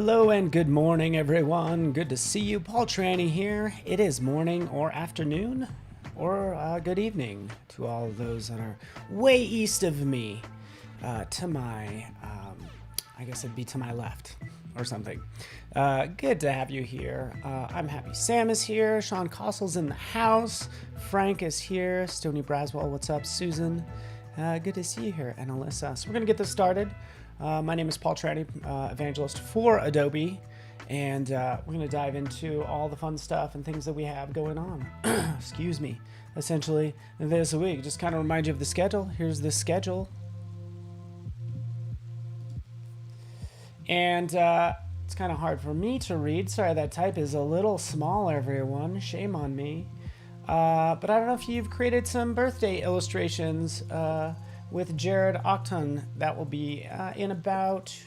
Hello and good morning, everyone. Good to see you. Paul Tranny here. It is morning or afternoon or good evening to all of those that are way east of me. To my, I guess it'd be to my left or something. Good to have you here. I'm happy Sam is here. Sean Costle's in the house. Frank is here. Stony Braswell, what's up? Susan, good to see you here. And Alyssa. So we're going to get this started. My name is Paul Tranny, evangelist for Adobe, and we're going to dive into all the fun stuff and things that we have going on. Excuse me. Essentially, this week, just kind of remind you of the schedule. Here's the schedule. And it's kind of hard for me to read. Sorry, that type is a little small, everyone. Shame on me. But I don't know if you've created some birthday illustrations with Jared Octon. That will be in about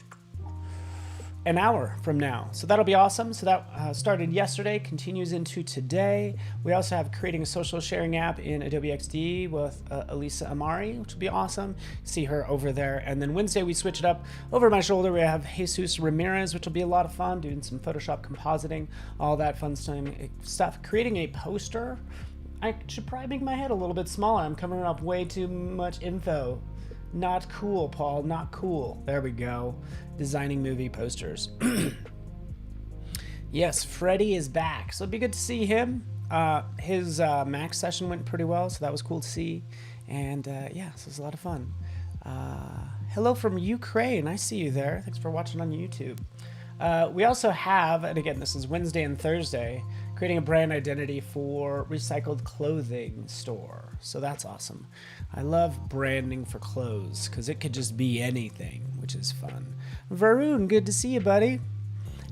an hour from now. So that'll be awesome. So that started yesterday, continues into today. We also have creating a social sharing app in Adobe XD with Elisa Amari, which will be awesome. See her over there. And then Wednesday we switch it up. Over my shoulder we have Jesus Ramirez, which will be a lot of fun, doing some Photoshop compositing, all that fun stuff. Creating a poster. I should probably make my head a little bit smaller. I'm covering up way too much info. Not cool, Paul. Not cool. There we go. Designing movie posters. Yes, Freddie is back. So it'd be good to see him. His Max session went pretty well, so that was cool to see. And yeah, so it was a lot of fun. Hello from Ukraine. I see you there. Thanks for watching on YouTube. We also have, and again, this is Wednesday and Thursday, creating a brand identity for recycled clothing store. So that's awesome. I love branding for clothes because it could just be anything, which is fun. Varun, good to see you, buddy.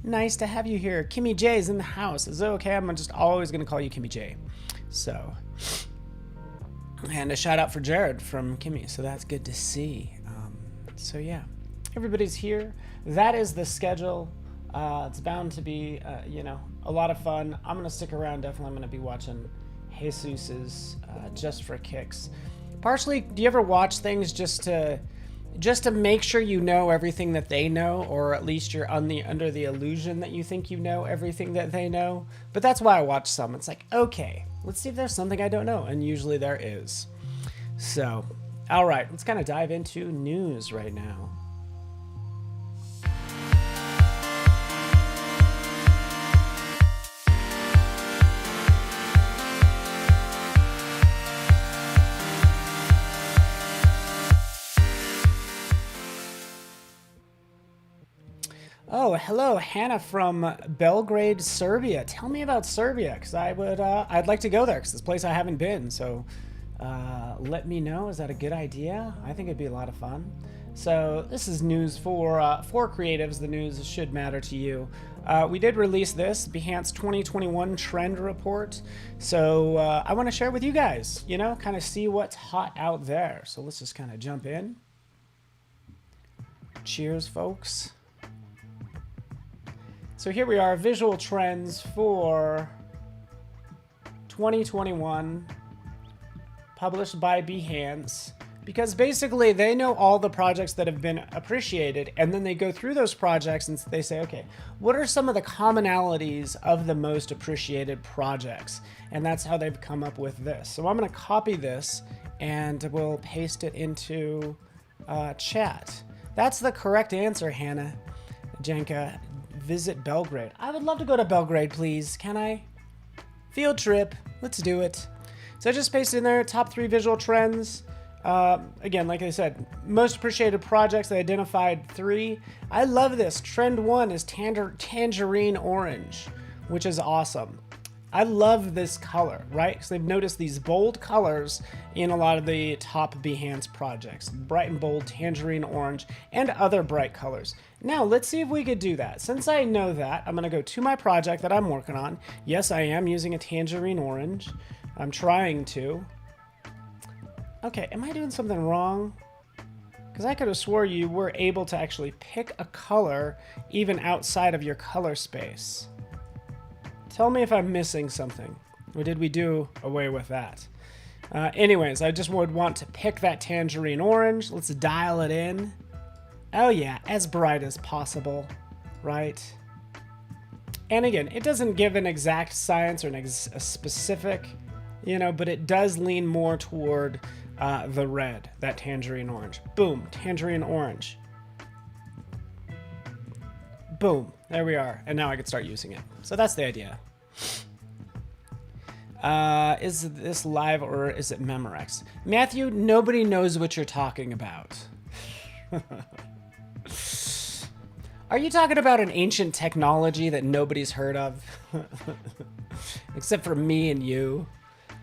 Nice to have you here. Kimmy J is in the house. Is it okay? I'm just always going to call you Kimmy J. So, and a shout out for Jared from Kimmy. So that's good to see. So yeah, everybody's here. That is the schedule. It's bound to be, a lot of fun. I'm going to stick around. Definitely I'm going to be watching Jesus's just for kicks. Partially, do you ever watch things just to make sure you know everything that they know, or at least you're under the illusion that you think you know everything that they know? But that's why I watch some. It's like, okay, let's see if there's something I don't know. And usually there is. So, all right, let's kind of dive into news right now. Oh, hello, Hannah from Belgrade, Serbia. Tell me about Serbia, because I'd like to go there, because it's a place I haven't been. So let me know. Is that a good idea? I think it'd be a lot of fun. So this is news for creatives. The news should matter to you. We did release this Behance 2021 trend report. So I want to share with you guys, kind of see what's hot out there. So let's just kind of jump in. Cheers, folks. So here we are, visual trends for 2021, published by Behance, because basically they know all the projects that have been appreciated, and then they go through those projects and they say, okay, what are some of the commonalities of the most appreciated projects? And that's how they've come up with this. So I'm going to copy this and we'll paste it into chat. That's the correct answer, Hannah Janka. Visit Belgrade. I would love to go to Belgrade, please. Can I? Field trip. Let's do it. So I just pasted in there top 3 visual trends. Again, like I said, most appreciated projects. They identified 3. I love this. Trend 1 is tangerine orange, which is awesome. I love this color, right? Because they've noticed these bold colors in a lot of the top Behance projects. Bright and bold, tangerine orange, and other bright colors. Now, let's see if we could do that. Since I know that, I'm going to go to my project that I'm working on. Yes, I am using a tangerine orange. I'm trying to. Okay, am I doing something wrong? Because I could have swore you were able to actually pick a color even outside of your color space. Tell me if I'm missing something, or did we do away with that? Anyways, I just would want to pick that tangerine orange. Let's dial it in. Oh yeah, as bright as possible, right? And again, it doesn't give an exact science or a specific, but it does lean more toward the red, that tangerine orange. Boom, tangerine orange. Boom, there we are. And now I can start using it. So that's the idea. Is this live or is it Memorex? Matthew, nobody knows what you're talking about. Are you talking about an ancient technology that nobody's heard of? Except for me and you.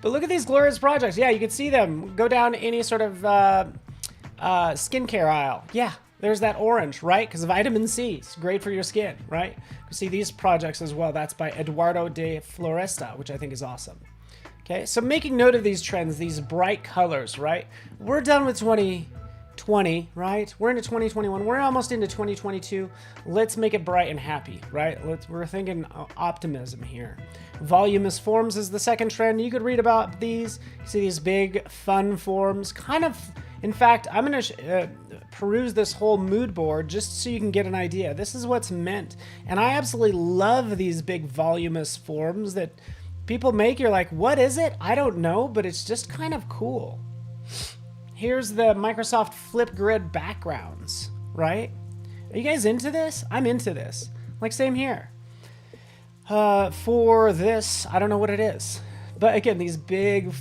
But look at these glorious projects. Yeah, you can see them. Go down any sort of skincare aisle. Yeah, there's that orange, right? Because vitamin C. It's great for your skin, right? You see these projects as well. That's by Eduardo de Floresta, which I think is awesome. Okay, so making note of these trends, these bright colors, right? We're done with 2020, right? We're into 2021. We're almost into 2022. Let's make it bright and happy, right? We're thinking optimism here. Voluminous forms is the second trend. You could read about these. You see these big, fun forms. Kind of, in fact, I'm going to peruse this whole mood board just so you can get an idea. This is what's meant. And I absolutely love these big, voluminous forms that people make. You're like, what is it? I don't know, but it's just kind of cool. Here's the Microsoft Flipgrid backgrounds, right? Are you guys into this? I'm into this. Like, same here. For this, I don't know what it is. But again, these big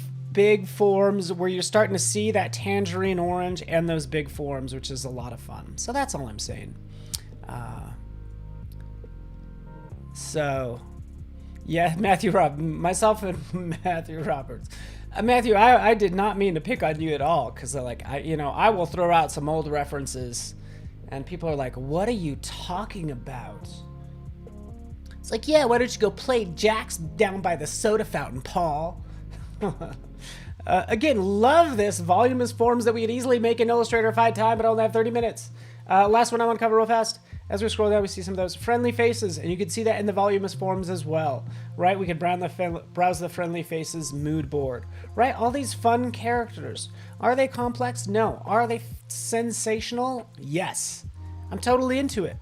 forms where you're starting to see that tangerine orange and those big forms, which is a lot of fun. So that's all I'm saying. So, yeah, myself and Matthew Roberts. Matthew, I did not mean to pick on you at all, because I will throw out some old references, and people are like, "What are you talking about?" It's like, yeah, why don't you go play jacks down by the soda fountain, Paul? Again, love this voluminous forms that we could easily make in Illustrator if I had time, but I only have 30 minutes. Last one I want to cover real fast. As we scroll down, we see some of those friendly faces, and you can see that in the voluminous forms as well, right? We could browse the friendly faces mood board, right? All these fun characters. Are they complex? No. Are they sensational? Yes. I'm totally into it.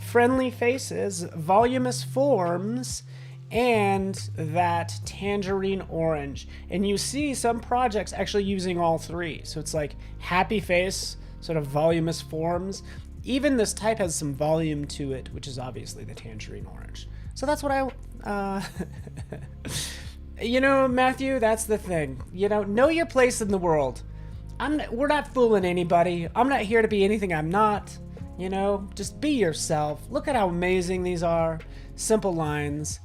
Friendly faces, voluminous forms, and that tangerine orange. And you see some projects actually using all three. So it's like happy face, sort of voluminous forms. Even this type has some volume to it, which is obviously the tangerine orange. So that's what Matthew, that's the thing. Know your place in the world. We're not fooling anybody. I'm not here to be anything I'm not. Just be yourself. Look at how amazing these are. Simple lines.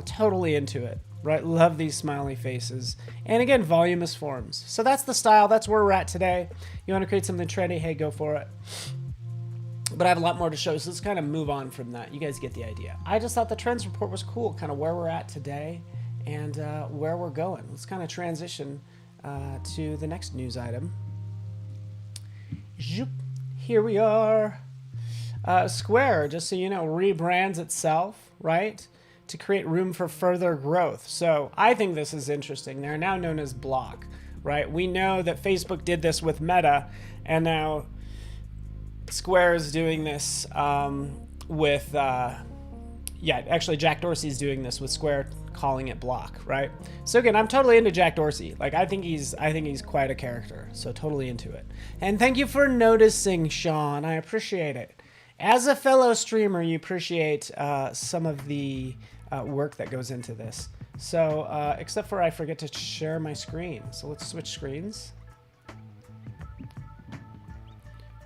Totally into it. Right? Love these smiley faces. And again, voluminous forms. So that's the style. That's where we're at today. You want to create something trendy? Hey, go for it. But I have a lot more to show, so let's kind of move on from that. You guys get the idea. I just thought the trends report was cool, kind of where we're at today and where we're going. Let's kind of transition to the next news item. Here we are. Square, just so you know, rebrands itself, right, to create room for further growth. So I think this is interesting. They're now known as Block, right? We know that Facebook did this with Meta, and now Square is doing this with, actually Jack Dorsey's doing this with Square, calling it Block, right? So again, I'm totally into Jack Dorsey. Like, I think he's quite a character, so totally into it. And thank you for noticing, Sean. I appreciate it. As a fellow streamer, you appreciate some of the work that goes into this. So, except for I forget to share my screen. So let's switch screens.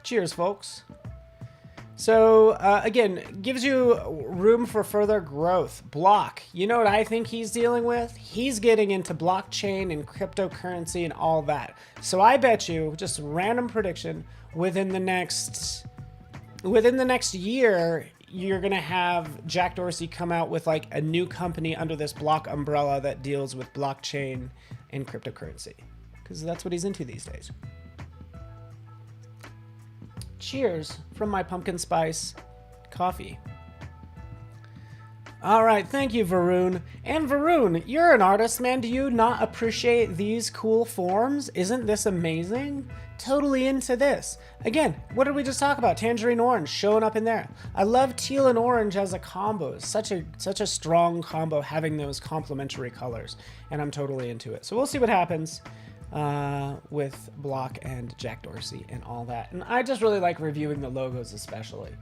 Cheers, folks. So, again, gives you room for further growth. Block. You know what I think he's dealing with? He's getting into blockchain and cryptocurrency and all that. So I bet you, just random prediction, within the next year, you're going to have Jack Dorsey come out with like a new company under this Block umbrella that deals with blockchain and cryptocurrency. Because that's what he's into these days. Cheers from my pumpkin spice coffee. All right, thank you, Varun. And Varun, you're an artist, man. Do you not appreciate these cool forms? Isn't this amazing? Totally into this. Again, what did we just talk about? Tangerine orange showing up in there. I love teal and orange as a combo. It's such a strong combo having those complementary colors, and I'm totally into it. So we'll see what happens with Block and Jack Dorsey and all that. And I just really like reviewing the logos especially.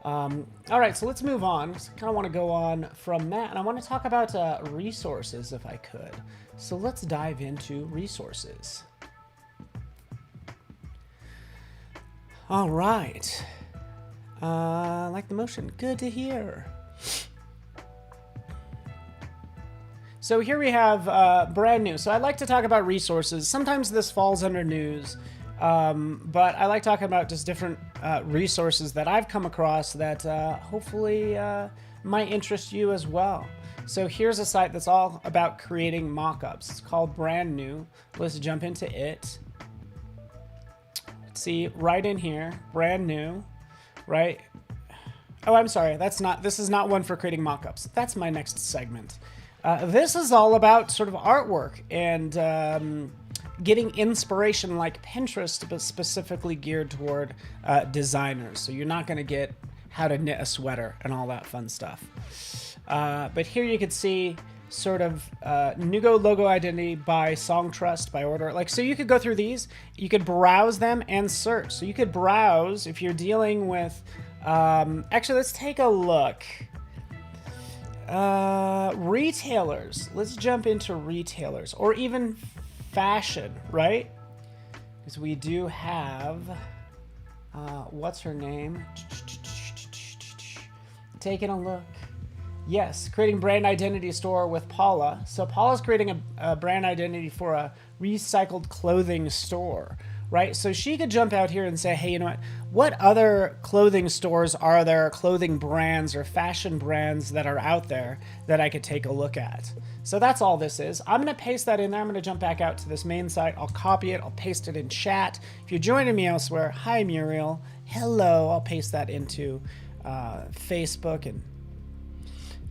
All right, so let's move on. I kind of want to go on from that, and I want to talk about resources if I could. So let's dive into resources. All right. I like the motion. Good to hear. So here we have brand new. So I like to talk about resources. Sometimes this falls under news, but I like talking about just different resources that I've come across that hopefully might interest you as well. So here's a site that's all about creating mockups. It's called Brand New. Let's jump into it. See, right in here, brand new, right? Oh, I'm sorry. This is not one for creating mockups. That's my next segment. This is all about sort of artwork and getting inspiration like Pinterest, but specifically geared toward designers. So you're not going to get how to knit a sweater and all that fun stuff. But here you can see sort of Nugo logo identity by song trust by order. Like, so you could go through these, you could browse them and search. So you could browse if you're dealing with, actually, let's take a look. Retailers. Let's jump into retailers or even fashion, right? Because we do have, what's her name? Taking a look. Yes, creating brand identity store with Paula. So Paula's creating a brand identity for a recycled clothing store, right? So she could jump out here and say, hey, you know what other clothing stores are there, clothing brands or fashion brands that are out there that I could take a look at? So that's all this is. I'm going to paste that in there. I'm going to jump back out to this main site. I'll copy it. I'll paste it in chat. If you're joining me elsewhere, hi, Muriel. Hello. I'll paste that into Facebook and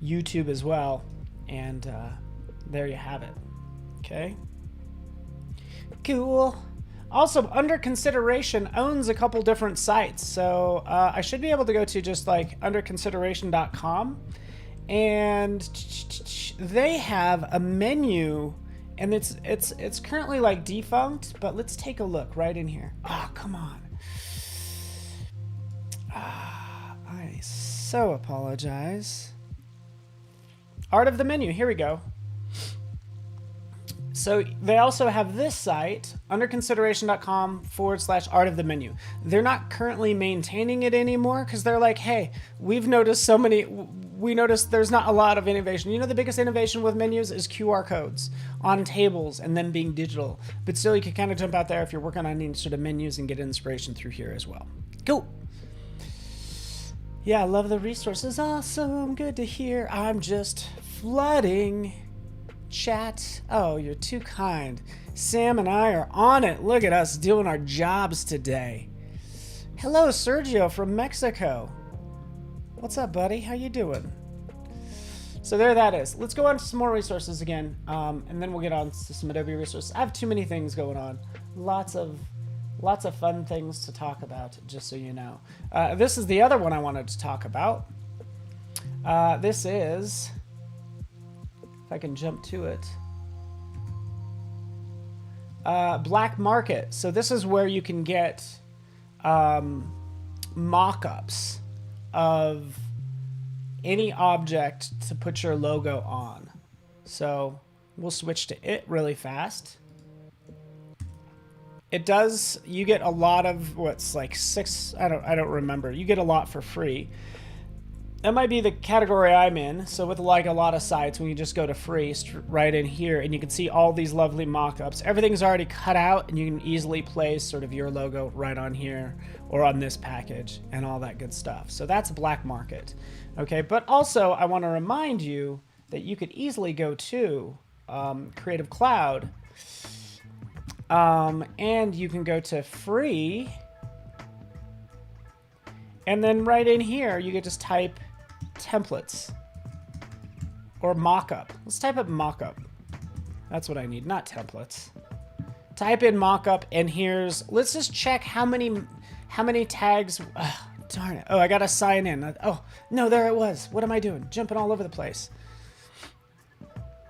YouTube as well, and there you have it. Okay, cool. Also, Under Consideration owns a couple different sites, so I should be able to go to just like underconsideration.com, and they have a menu, and it's currently like defunct, but let's take a look right in here. Oh, come on. I so apologize. Art of the menu, here we go. So they also have this site, underconsideration.com/art of the menu. They're not currently maintaining it anymore because they're like, hey, we noticed there's not a lot of innovation. You know, the biggest innovation with menus is QR codes on tables and them being digital. But still, you can kind of jump out there if you're working on any sort of menus and get inspiration through here as well. Cool. Yeah, I love the resources. Awesome. Good to hear. I'm just flooding chat. Oh, you're too kind. Sam and I are on it. Look at us doing our jobs today. Hello, Sergio from Mexico. What's up, buddy? How you doing? So there that is. Let's go on to some more resources again, and then we'll get on to some Adobe resources. I have too many things going on. Lots of fun things to talk about, just so you know. This is the other one I wanted to talk about. This is, if I can jump to it, Black Market. So this is where you can get mock-ups of any object to put your logo on. So we'll switch to it really fast. It does, you get a lot of what's like 6, I don't remember. You get a lot for free. That might be the category I'm in. So with like a lot of sites, when you just go to free, right in here, and you can see all these lovely mock-ups. Everything's already cut out, and you can easily place sort of your logo right on here or on this package and all that good stuff. So that's Black Market. Okay, but also I want to remind you that you could easily go to Creative Cloud, and you can go to free, and then right in here you could just type templates, or mockup. Let's type up mockup. That's what I need, not templates. Type in mockup, and here's, let's just check how many tags. Ugh, darn it. Oh, I gotta sign in. Oh, no, there it was. What am I doing? Jumping all over the place.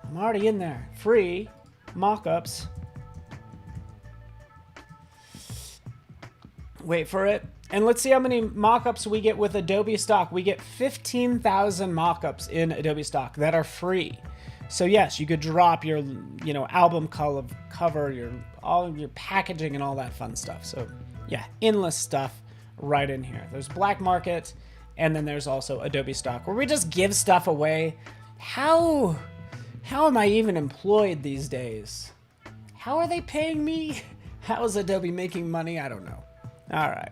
I'm already in there. Free mockups. Wait for it. And let's see how many mockups we get with Adobe Stock. We get 15,000 mockups in Adobe Stock that are free. So yes, you could drop your, album cover, all of your packaging and all that fun stuff. So yeah, endless stuff right in here. There's Black Market, and then there's also Adobe Stock, where we just give stuff away. How am I even employed these days? How are they paying me? How is Adobe making money? I don't know. All right,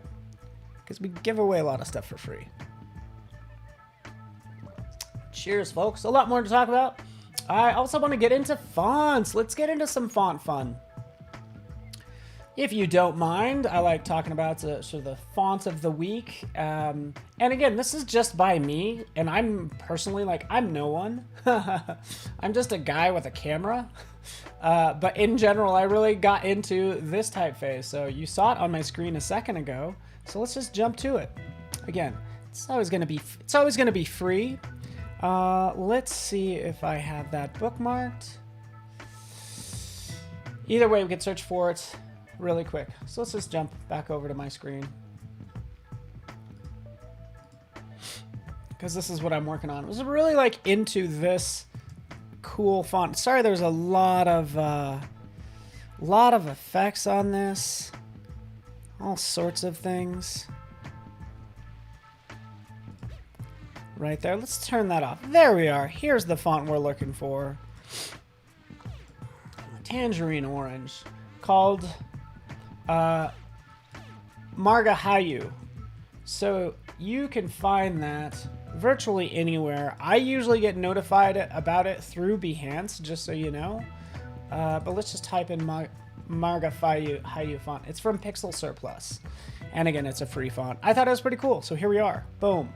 because we give away a lot of stuff for free. Cheers, folks. A lot more to talk about. I also want to get into fonts. Let's get into some font fun. If you don't mind, I like talking about sort of the fonts of the week. And again, this is just by me, and I'm personally I'm no one. I'm just a guy with a camera. But in general, I really got into this typeface. So you saw it on my screen a second ago. So let's just jump to it. Again, it's always going to be free. Let's see if I have that bookmarked. Either way, we can search for it really quick. So let's just jump back over to my screen, because this is what I'm working on. I was really into this cool font. Sorry, there's a lot of effects on this, all sorts of things. Right there. Let's turn that off. There we are. Here's the font we're looking for. Tangerine orange, called Margahayu. So you can find that virtually anywhere. I usually get notified about it through Behance, just so you know. But let's just type in Margahayu font. It's from Pixel Surplus. And again, it's a free font. I thought it was pretty cool. So here we are. Boom.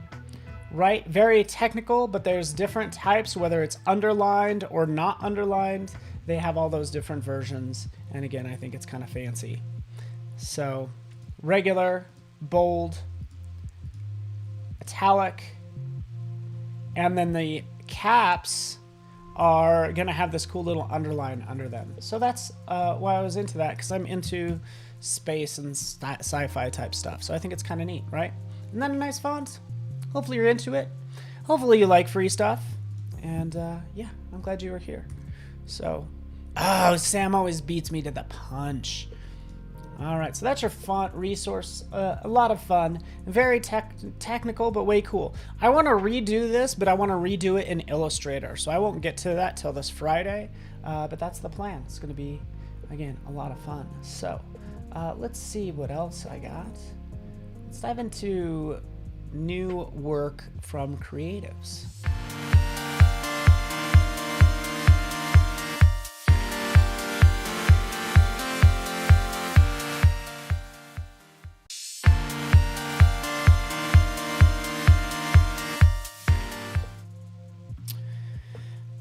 Right? Very technical, but there's different types, whether it's underlined or not underlined. They have all those different versions. And again, I think it's kind of fancy. So regular, bold, italic, and then the caps are going to have this cool little underline under them. So that's why I was into that, because I'm into space and sci-fi type stuff. So I think it's kind of neat, right? Isn't that a nice font? Hopefully you're into it. Hopefully you like free stuff. And yeah, I'm glad you were here. So, Sam always beats me to the punch. All right, so that's your font resource. A lot of fun. Very technical, but way cool. I want to redo this, but I want to redo it in Illustrator. So I won't get to that till this Friday. But that's the plan. It's going to be, again, a lot of fun. So let's see what else I got. Let's dive into new work from creatives.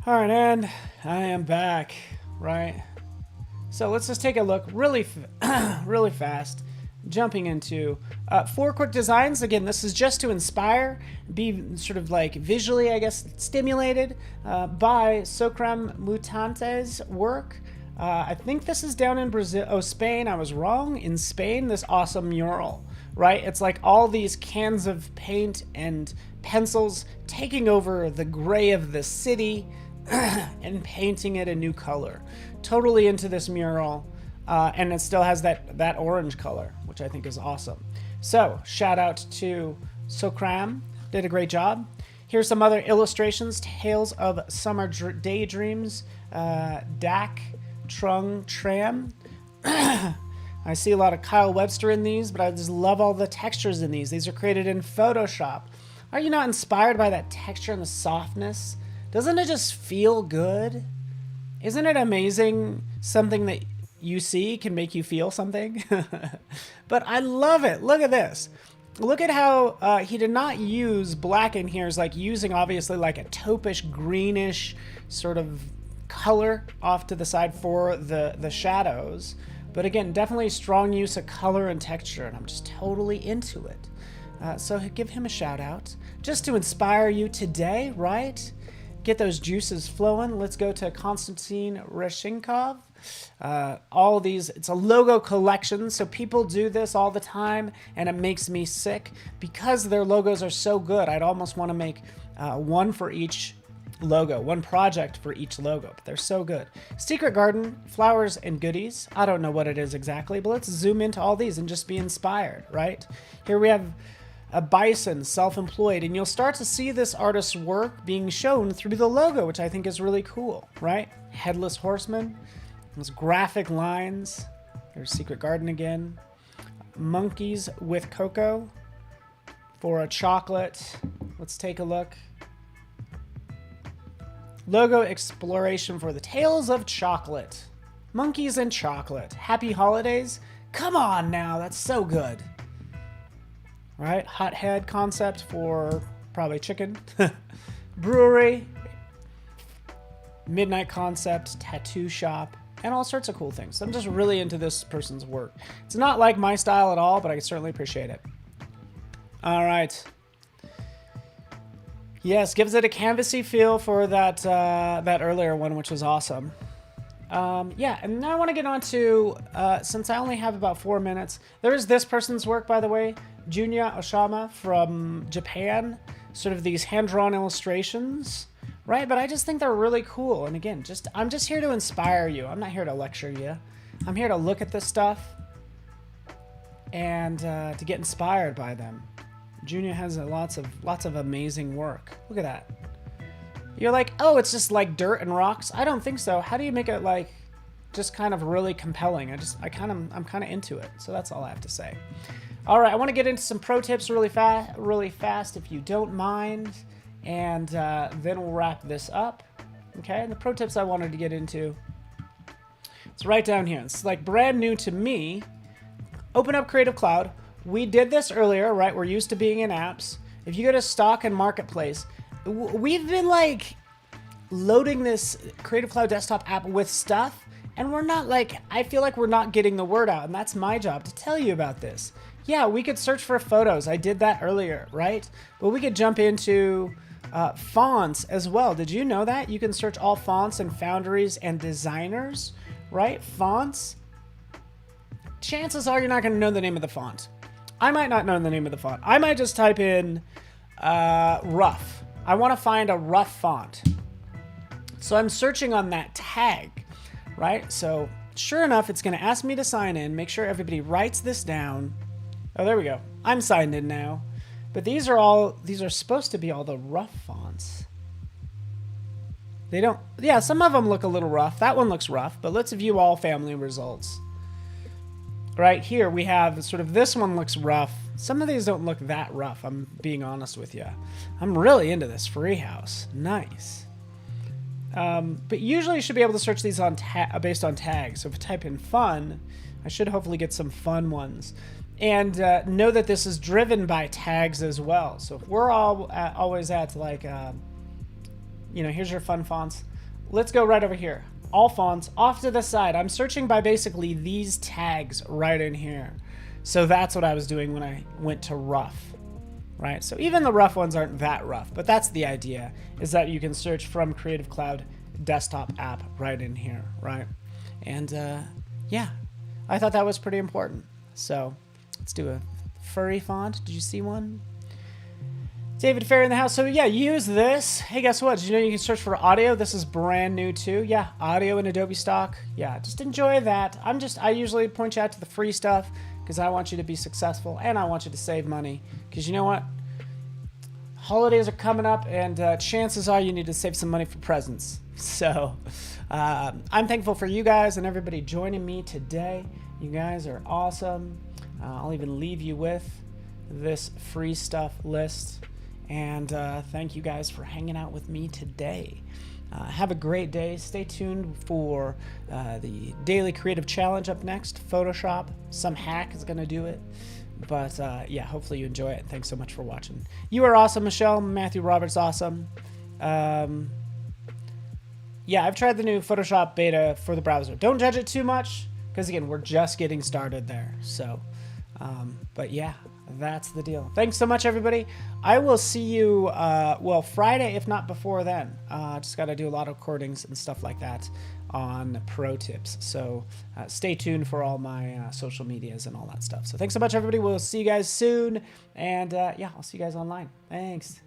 All right, and I am back, right? So let's just take a look really fast. Jumping into 4 quick designs. Again, this is just to inspire, be sort of visually, I guess, stimulated by Socram Mutante's work. I think this is down in Brazil. Oh, Spain. I was wrong. In Spain, this awesome mural, right? It's like all these cans of paint and pencils taking over the gray of the city and painting it a new color. Totally into this mural. And it still has that orange color, which I think is awesome. So shout out to Socram, did a great job. Here's some other illustrations. Tales of Summer Daydreams, Dak Trung Tram. I see a lot of Kyle Webster in these, but I just love all the textures in these. These are created in Photoshop. Are you not inspired by that texture and the softness? Doesn't it just feel good? Isn't it amazing something that you see can make you feel something? But I love it. Look at this. look at how he did not use black in here. Is like using obviously like a taupish greenish sort of color off to the side for the shadows. But again, definitely strong use of color and texture, and I'm just totally into it. So give him a shout out just to inspire you today, right? Get those juices flowing. Let's go to Constantine Rishikov. All of these, it's a logo collection, so people do this all the time, and it makes me sick because their logos are so good. I'd almost want to make one for each logo, one project for each logo, but they're so good. Secret Garden, flowers and goodies. I don't know what it is exactly, but let's zoom into all these and just be inspired, right? Here we have a bison, self-employed, and you'll start to see this artist's work being shown through the logo, which I think is really cool, right? Headless horseman, those graphic lines. There's Secret Garden again. Monkeys with cocoa for a chocolate. Let's take a look. Logo exploration for the Tales of Chocolate. Monkeys and chocolate. Happy holidays. Come on now, that's so good. Right, hothead concept for probably chicken. Brewery, midnight concept, tattoo shop, and all sorts of cool things. I'm just really into this person's work. It's not like my style at all, but I certainly appreciate it. All right. Yes, gives it a canvasy feel for that that earlier one, which was awesome. Yeah, and now I want to get on to, since I only have about 4 minutes, there is this person's work, by the way, Junya Oshama from Japan, sort of these hand-drawn illustrations, right? But I just think they're really cool. And again, I'm just here to inspire you. I'm not here to lecture you. I'm here to look at this stuff and to get inspired by them. Junya has lots of amazing work. Look at that. You're like, oh, it's just like dirt and rocks. I don't think so. How do you make it like just kind of really compelling? I'm kind of into it. So that's all I have to say. All right, I want to get into some pro tips really fast, if you don't mind, and then we'll wrap this up. Okay, and the pro tips I wanted to get into, it's right down here. It's like brand new to me. Open up Creative Cloud. We did this earlier, right? We're used to being in apps. If you go to Stock and Marketplace, we've been like loading this Creative Cloud desktop app with stuff, and we're not like, I feel like we're not getting the word out, and that's my job to tell you about this. Yeah, we could search for photos. I did that earlier, right? But we could jump into fonts as well. Did you know that? You can search all fonts and foundries and designers, right? Fonts. Chances are you're not going to know the name of the font. I might not know the name of the font. I might just type in rough. I want to find a rough font. So I'm searching on that tag, right? So sure enough, it's going to ask me to sign in. Make sure everybody writes this down. Oh, there we go. I'm signed in now. But these are supposed to be all the rough fonts. They don't, yeah, some of them look a little rough. That one looks rough, but let's view all family results. Right here we have sort of, this one looks rough. Some of these don't look that rough, I'm being honest with you. I'm really into this Freehouse. Nice. But usually you should be able to search these on based on tags. So if I type in fun, I should hopefully get some fun ones. And know that this is driven by tags as well. So if we're always at like, you know, here's your fun fonts. Let's go right over here. All fonts off to the side. I'm searching by basically these tags right in here. So that's what I was doing when I went to rough, right? So even the rough ones aren't that rough, but that's the idea, is that you can search from Creative Cloud desktop app right in here, right? And yeah, I thought that was pretty important. So let's do a furry font. Did you see one? David Fair in the house. So yeah, use this. Hey, guess what? Did you know you can search for audio? This is brand new too. Yeah, audio in Adobe Stock. Yeah, just enjoy that. I usually point you out to the free stuff because I want you to be successful and I want you to save money. Because you know what? Holidays are coming up and chances are you need to save some money for presents. So I'm thankful for you guys and everybody joining me today. You guys are awesome. I'll even leave you with this free stuff list. And thank you guys for hanging out with me today. Have a great day. Stay tuned for the Daily Creative Challenge up next. Photoshop. Some hack is going to do it. But yeah, hopefully you enjoy it. Thanks so much for watching. You are awesome, Michelle. Matthew Roberts, awesome. Yeah, I've tried the new Photoshop beta for the browser. Don't judge it too much, because again, we're just getting started there. So, but yeah, that's the deal. Thanks so much, everybody. I will see you, well, Friday, if not before then. Just got to do a lot of recordings and stuff like that on pro tips. So stay tuned for all my social medias and all that stuff. So thanks so much, everybody. We'll see you guys soon. And yeah, I'll see you guys online. Thanks.